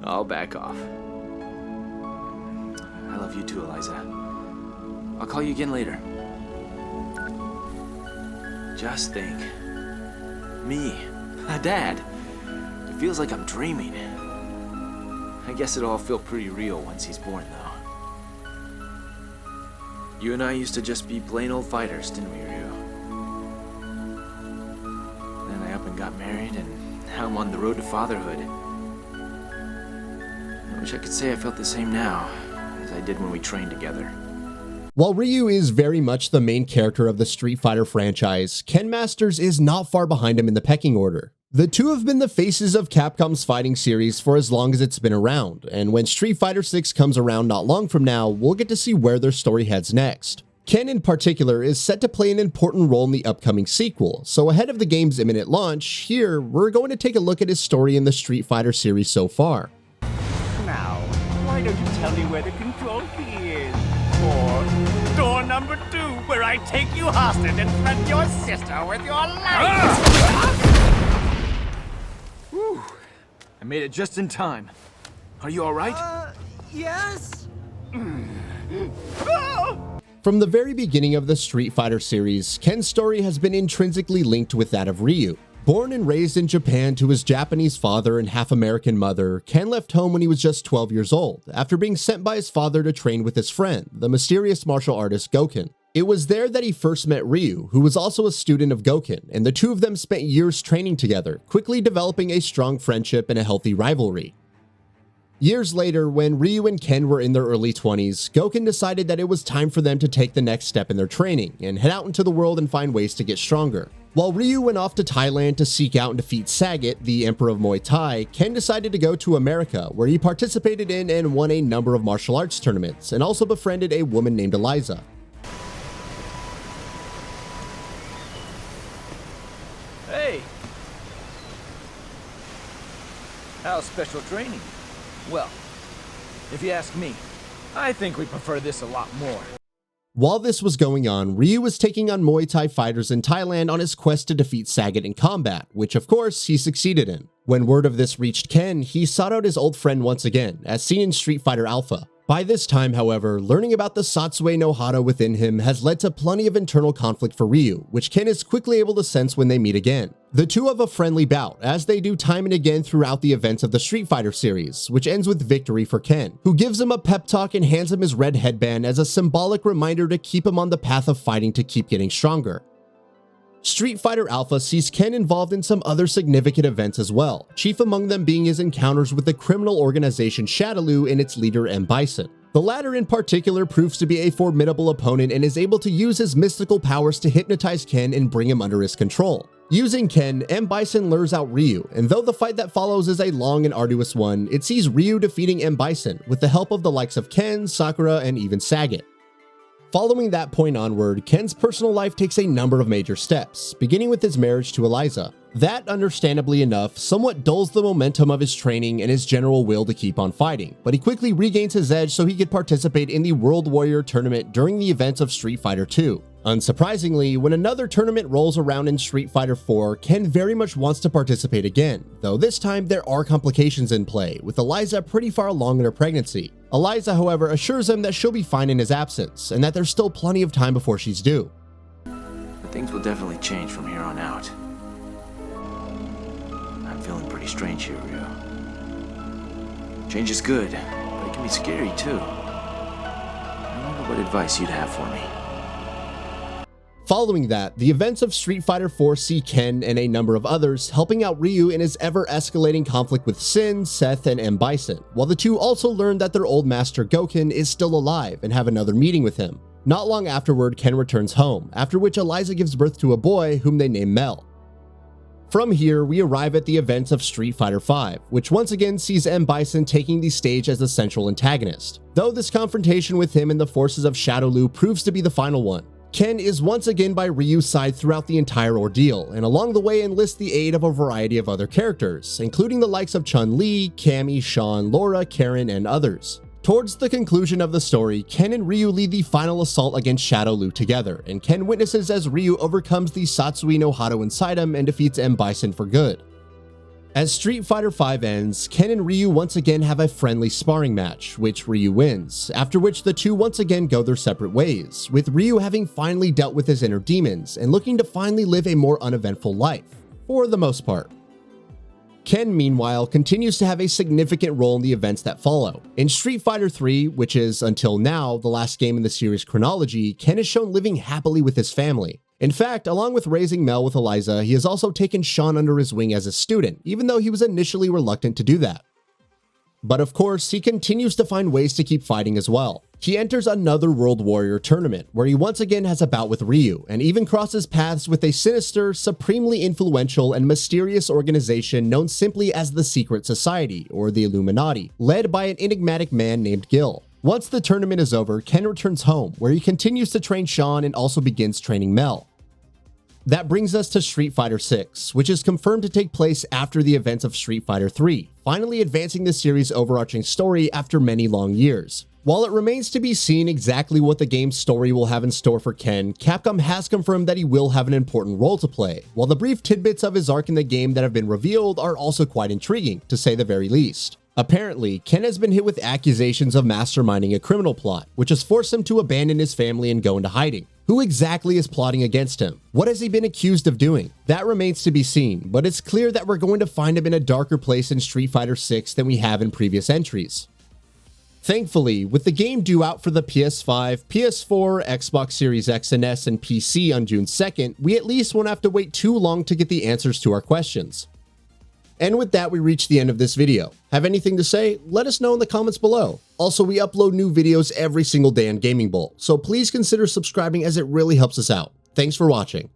I'll back off. I love you too, Eliza. I'll call you again later. Just think. Me, a dad. It feels like I'm dreaming. I guess it'll all feel pretty real once he's born, though. You and I used to just be plain old fighters, didn't we, Ryu? Then I up and got married, and now I'm on the road to fatherhood. I wish I could say I felt the same now as I did when we trained together. While Ryu is very much the main character of the Street Fighter franchise, Ken Masters is not far behind him in the pecking order. The two have been the faces of Capcom's fighting series for as long as it's been around, and when Street Fighter 6 comes around not long from now, we'll get to see where their story heads next. Ken in particular is set to play an important role in the upcoming sequel, so ahead of the game's imminent launch, here we're going to take a look at his story in the Street Fighter series so far. Now, why don't you tell me where the control key is? Or door number 2, where I take you hostage and threaten your sister with your life! Whew. I made it just in time. Are you alright? Yes? From the very beginning of the Street Fighter series, Ken's story has been intrinsically linked with that of Ryu. Born and raised in Japan to his Japanese father and half-American mother, Ken left home when he was just 12 years old, after being sent by his father to train with his friend, the mysterious martial artist Gouken. It was there that he first met Ryu, who was also a student of Gouken, and the two of them spent years training together, quickly developing a strong friendship and a healthy rivalry. Years later, when Ryu and Ken were in their early 20s, Gouken decided that it was time for them to take the next step in their training and head out into the world and find ways to get stronger. While Ryu went off to Thailand to seek out and defeat Sagat, the Emperor of Muay Thai, Ken decided to go to America, where he participated in and won a number of martial arts tournaments, and also befriended a woman named Eliza. Hey! How's special training? Well, if you ask me, I think we prefer this a lot more. While this was going on, Ryu was taking on Muay Thai fighters in Thailand on his quest to defeat Sagat in combat, which of course he succeeded in. When word of this reached Ken, he sought out his old friend once again, as seen in Street Fighter Alpha. By this time, however, learning about the Satsue no Hara within him has led to plenty of internal conflict for Ryu, which Ken is quickly able to sense when they meet again. The two have a friendly bout, as they do time and again throughout the events of the Street Fighter series, which ends with victory for Ken, who gives him a pep talk and hands him his red headband as a symbolic reminder to keep him on the path of fighting to keep getting stronger. Street Fighter Alpha sees Ken involved in some other significant events as well, chief among them being his encounters with the criminal organization Shadaloo and its leader M. Bison. The latter in particular proves to be a formidable opponent and is able to use his mystical powers to hypnotize Ken and bring him under his control. Using Ken, M. Bison lures out Ryu, and though the fight that follows is a long and arduous one, it sees Ryu defeating M. Bison with the help of the likes of Ken, Sakura, and even Sagat. Following that point onward, Ken's personal life takes a number of major steps, beginning with his marriage to Eliza. That, understandably enough, somewhat dulls the momentum of his training and his general will to keep on fighting, but he quickly regains his edge so he could participate in the World Warrior tournament during the events of Street Fighter 2. Unsurprisingly, when another tournament rolls around in Street Fighter 4, Ken very much wants to participate again, though this time there are complications in play, with Eliza pretty far along in her pregnancy. Eliza, however, assures him that she'll be fine in his absence, and that there's still plenty of time before she's due. But things will definitely change from here on out. I'm feeling pretty strange here, Ryu. Change is good, but it can be scary too. I wonder what advice you'd have for me. Following that, the events of Street Fighter 4 see Ken and a number of others helping out Ryu in his ever-escalating conflict with Sin, Seth, and M. Bison, while the two also learn that their old master Gouken is still alive and have another meeting with him. Not long afterward, Ken returns home, after which Eliza gives birth to a boy whom they name Mel. From here, we arrive at the events of Street Fighter V, which once again sees M. Bison taking the stage as the central antagonist, though this confrontation with him and the forces of Shadaloo proves to be the final one. Ken is once again by Ryu's side throughout the entire ordeal, and along the way enlists the aid of a variety of other characters, including the likes of Chun-Li, Cammy, Sean, Laura, Karen, and others. Towards the conclusion of the story, Ken and Ryu lead the final assault against Shadaloo together, and Ken witnesses as Ryu overcomes the Satsui no Hado inside him and defeats M. Bison for good. As Street Fighter V ends, Ken and Ryu once again have a friendly sparring match, which Ryu wins, after which the two once again go their separate ways, with Ryu having finally dealt with his inner demons and looking to finally live a more uneventful life, for the most part. Ken, meanwhile, continues to have a significant role in the events that follow. In Street Fighter III, which is, until now, the last game in the series chronology, Ken is shown living happily with his family. In fact, along with raising Mel with Eliza, he has also taken Sean under his wing as a student, even though he was initially reluctant to do that. But of course, he continues to find ways to keep fighting as well. He enters another World Warrior tournament, where he once again has a bout with Ryu, and even crosses paths with a sinister, supremely influential, and mysterious organization known simply as the Secret Society, or the Illuminati, led by an enigmatic man named Gil. Once the tournament is over, Ken returns home, where he continues to train Sean and also begins training Mel. That brings us to Street Fighter VI, which is confirmed to take place after the events of Street Fighter III, finally advancing the series' overarching story after many long years. While it remains to be seen exactly what the game's story will have in store for Ken, Capcom has confirmed that he will have an important role to play, while the brief tidbits of his arc in the game that have been revealed are also quite intriguing, to say the very least. Apparently, Ken has been hit with accusations of masterminding a criminal plot, which has forced him to abandon his family and go into hiding. Who exactly is plotting against him? What has he been accused of doing? That remains to be seen, but it's clear that we're going to find him in a darker place in Street Fighter VI than we have in previous entries. Thankfully, with the game due out for the PS5, PS4, Xbox Series X and S, and PC on June 2nd, we at least won't have to wait too long to get the answers to our questions. And with that, we reach the end of this video. Have anything to say? Let us know in the comments below. Also, we upload new videos every single day on Gaming Bolt, so please consider subscribing as it really helps us out. Thanks for watching.